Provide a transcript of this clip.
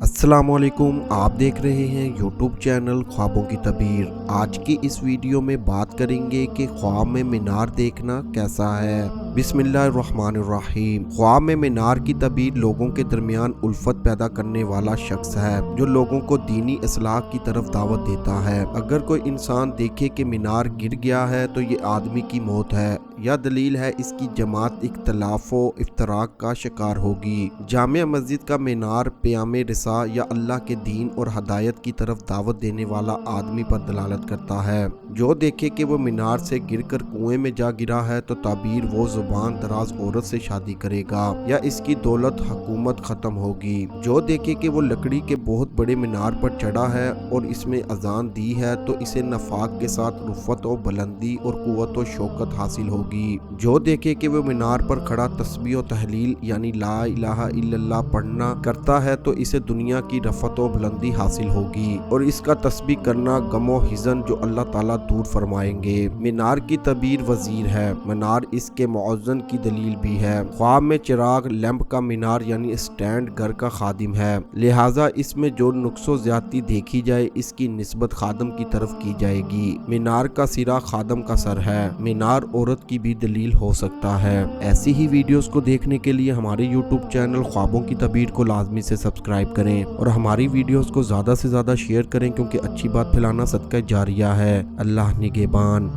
अस्सलामुअलैकुम, आप देख रहे हैं यूट्यूब चैनल ख्वाबों की तबीर। आज की इस वीडियो में बात करेंगे कि ख्वाब में मीनार देखना कैसा है। बिस्मिल्लाहिर्रहमानिर्रहीम। ख्वाब में मीनार की तबीर लोगों के दरमियान उल्फत पैदा करने वाला शख्स है जो लोगों को दीनी इस्लाह की तरफ दावत देता है। अगर कोई इंसान देखे कि मीनार गिर गया है तो ये आदमी की मौत है या दलील है इसकी जमात इख्तलाफ व इफ्तराक का शिकार होगी। जामिया मस्जिद का मीनार क़याम रिसा या अल्लाह के दीन और हदायत की तरफ दावत देने वाला आदमी पर दलालत करता है। जो देखे कि वो मीनार से गिरकर कुएं में जा गिरा है तो ताबीर वो जुबान दराज औरत से शादी करेगा या इसकी दौलत हुकूमत खत्म होगी। जो देखे कि वो लकड़ी के बहुत बड़े मीनार पर चढ़ा है और इसमें अजान दी है तो इसे नफाक के साथ रुफत और बुलंदी और कुव्वत और शौकत हासिल होगी। जो देखे कि वो मीनार पर खड़ा तस्बीह और तहलील यानी ला इलाहा इल्लल्लाह पढ़ना करता है तो इसे दुनिया की रफत और बुलंदी हासिल होगी और इसका तस्बीह करना गमो हिज़न जो अल्लाह ताला दूर फरमाएंगे। मीनार की तबीर वजीर है। मीनार इसके मुअज्जन की दलील भी है। ख्वाब में चिराग लैंप का मीनार यानी स्टैंड घर का खादिम है, लिहाजा इसमें जो नुक्सो ज्यादती देखी जाए इसकी निस्बत खादम की तरफ की जाएगी। मीनार का सिरा खादम का सर है। मीनार औरत की भी दलील हो सकता है। ऐसी ही वीडियोस को देखने के लिए हमारे यूट्यूब चैनल ख्वाबों की तबीर को लाजमी से सब्सक्राइब करें और हमारी वीडियोस को ज़्यादा से ज़्यादा शेयर करें क्योंकि अच्छी बात फैलाना सदका जारिया है। अल्लाह निगहबान।